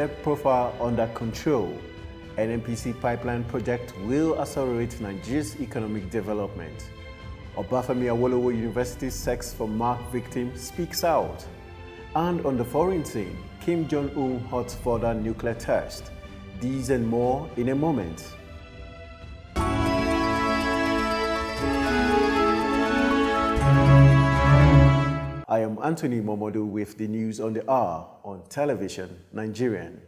theft profile under control. NNPC pipeline project will accelerate Nigeria's economic development. Obafemi Awolowo University's sex for Mark victim speaks out. And on the foreign scene, Kim Jong-un halts further nuclear test. These and more in a moment. I am Anthony Momodu with the news on the hour on television, Nigerian.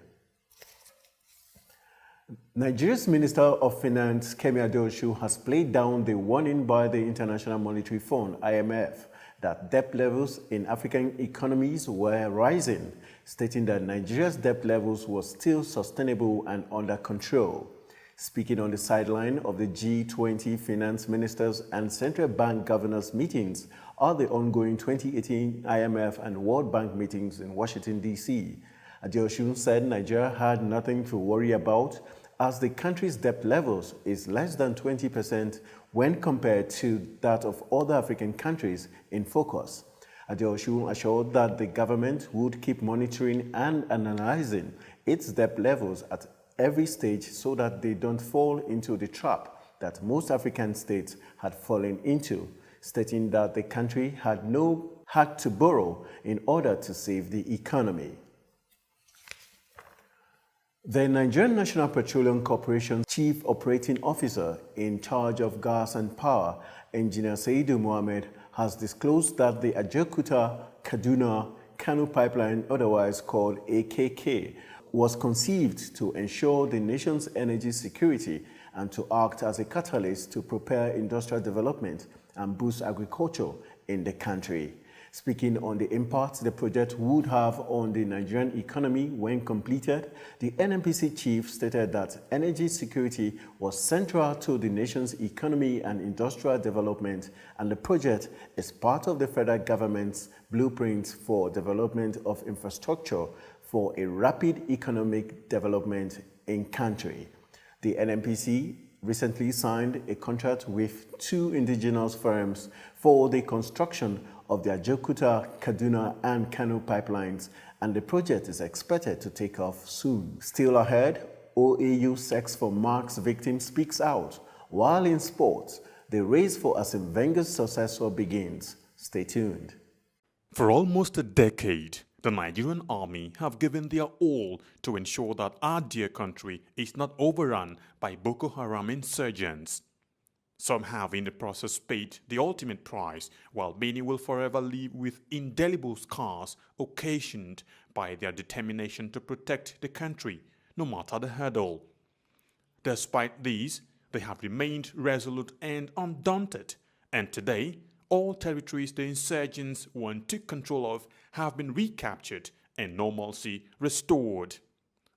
Nigeria's Minister of Finance, Kemi Adeosun, has played down the warning by the International Monetary Fund, IMF, that debt levels in African economies were rising, stating that Nigeria's debt levels were still sustainable and under control. Speaking on the sideline of the G20 finance ministers and central bank governors meetings at the ongoing 2018 IMF and World Bank meetings in Washington, D.C., Adeosun said Nigeria had nothing to worry about as the country's debt levels is less than 20% when compared to that of other African countries in focus. Adeosun assured that the government would keep monitoring and analyzing its debt levels at every stage so that they don't fall into the trap that most African states had fallen into, stating that the country had to borrow in order to save the economy. The Nigerian National Petroleum Corporation Chief Operating Officer in charge of gas and power, Engineer Saidu Mohammed, has disclosed that the Ajaokuta-Kaduna-Kano pipeline, otherwise called AKK, was conceived to ensure the nation's energy security and to act as a catalyst to propel industrial development and boost agriculture in the country. Speaking on the impact the project would have on the Nigerian economy when completed, the NNPC chief stated that energy security was central to the nation's economy and industrial development, and the project is part of the federal government's blueprint for development of infrastructure for a rapid economic development in country. The NNPC recently signed a contract with two indigenous firms for the construction of the Ajaokuta, Kaduna and Kano pipelines, and the project is expected to take off soon. Still ahead, OAU Sex for Mark's victim speaks out, while in sports, the race for Arsene Wenger's successor begins. Stay tuned. For almost a decade, the Nigerian army have given their all to ensure that our dear country is not overrun by Boko Haram insurgents. Some have in the process paid the ultimate price, while many will forever live with indelible scars occasioned by their determination to protect the country, no matter the hurdle. Despite these, they have remained resolute and undaunted, and today, all territories the insurgents once took control of have been recaptured and normalcy restored.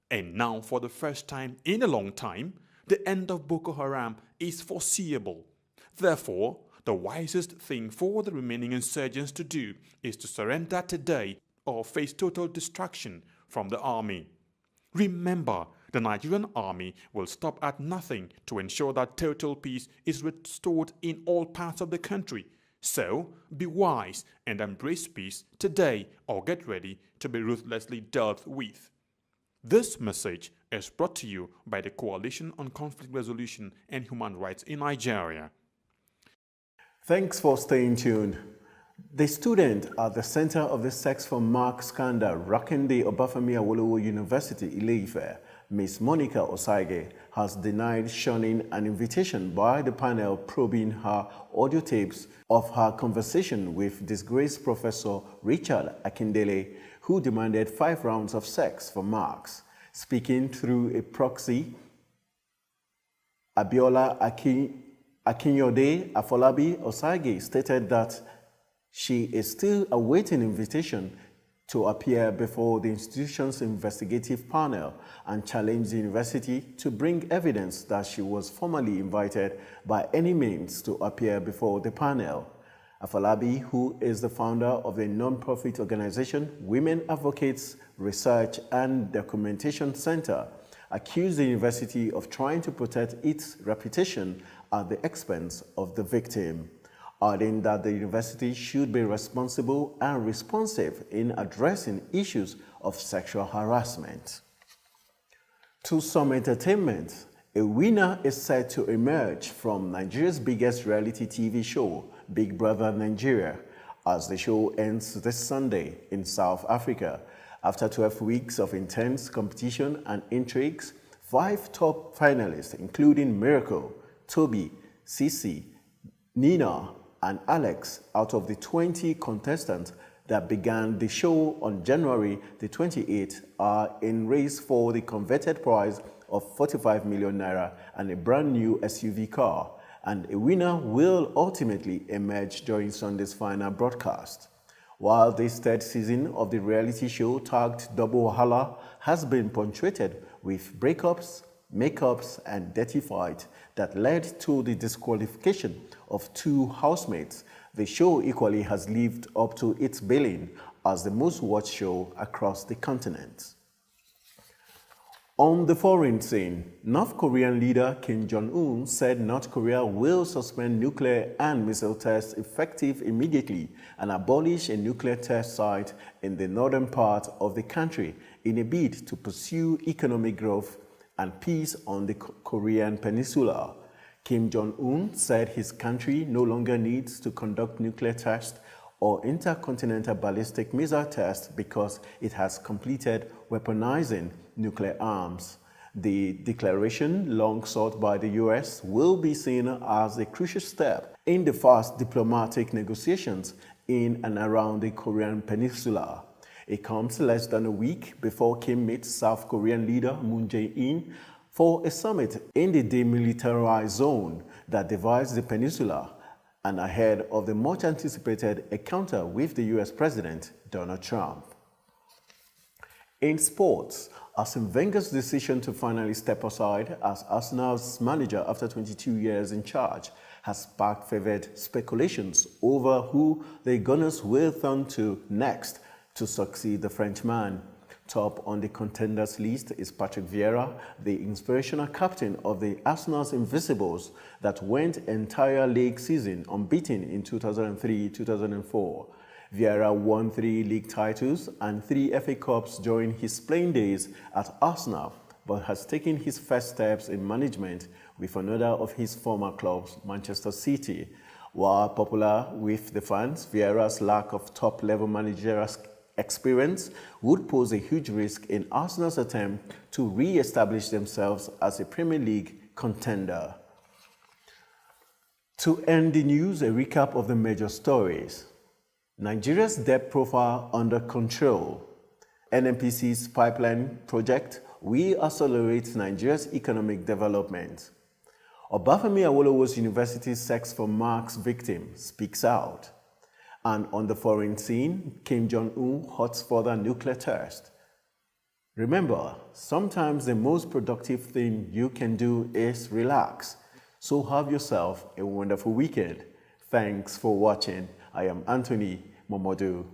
And now, for the first time in a long time, the end of Boko Haram is foreseeable. Therefore, the wisest thing for the remaining insurgents to do is to surrender today or face total destruction from the army. Remember, the Nigerian army will stop at nothing to ensure that total peace is restored in all parts of the country. So, be wise and embrace peace today or get ready to be ruthlessly dealt with. This message is brought to you by the Coalition on Conflict Resolution and Human Rights in Nigeria. Thanks for staying tuned. The student at the center of the Sex for Mark scandal rocking the Obafemi Awolowo University, Ile-Ife, Ms. Monica Osaige, has denied shunning an invitation by the panel probing her audio tapes of her conversation with disgraced Professor Richard Akindele, who demanded 5 rounds of sex for marks. Speaking through a proxy, Abiola Akinyode Afolabi Osaige stated that she is still awaiting invitation to appear before the institution's investigative panel and challenged the university to bring evidence that she was formally invited by any means to appear before the panel. Afolabi, who is the founder of the non-profit organization Women Advocates Research and Documentation Center, accused the university of trying to protect its reputation at the expense of the victim, adding that the university should be responsible and responsive in addressing issues of sexual harassment. To some entertainment, a winner is set to emerge from Nigeria's biggest reality TV show, Big Brother Nigeria, as the show ends this Sunday in South Africa. After 12 weeks of intense competition and intrigues, 5 top finalists, including Miracle, Toby, Sisi, Nina, and Alex, out of the 20 contestants that began the show on January the 28th, are in race for the coveted prize of 45 million naira and a brand new SUV car, and a winner will ultimately emerge during Sunday's final broadcast. While this third season of the reality show tagged Double Wahala has been punctuated with breakups, makeups, and dirty fights that led to the disqualification of 2 housemates, the show equally has lived up to its billing as the most watched show across the continent. On the foreign scene, North Korean leader Kim Jong-un said North Korea will suspend nuclear and missile tests effective immediately and abolish a nuclear test site in the northern part of the country in a bid to pursue economic growth and peace on the Korean peninsula. Kim Jong-un said his country no longer needs to conduct nuclear tests or intercontinental ballistic missile tests because it has completed weaponizing nuclear arms. The declaration, long sought by the US, will be seen as a crucial step in the fast diplomatic negotiations in and around the Korean peninsula. It comes less than a week before Kim meets South Korean leader Moon Jae-in for a summit in the demilitarized zone that divides the peninsula, and ahead of the much-anticipated encounter with the US President Donald Trump. In sports, Arsene Wenger's decision to finally step aside as Arsenal's manager after 22 years in charge has sparked fervent speculations over who the Gunners will turn to next to succeed the Frenchman. Top on the contenders list is Patrick Vieira, the inspirational captain of the Arsenal's Invincibles that went entire league season unbeaten in 2003-2004. Vieira won 3 league titles and 3 FA Cups during his playing days at Arsenal, but has taken his first steps in management with another of his former clubs, Manchester City. While popular with the fans, Vieira's lack of top-level managerial experience would pose a huge risk in Arsenal's attempt to re-establish themselves as a Premier League contender. To end the news, a recap of the major stories. Nigeria's debt profile under control. NNPC's pipeline project will accelerate Nigeria's economic development. Obafemi Awolowo's university's sex for marks victim speaks out. And on the foreign scene, Kim Jong-un halts further nuclear test. Remember, sometimes the most productive thing you can do is relax. So have yourself a wonderful weekend. Thanks for watching. I am Anthony Momodu.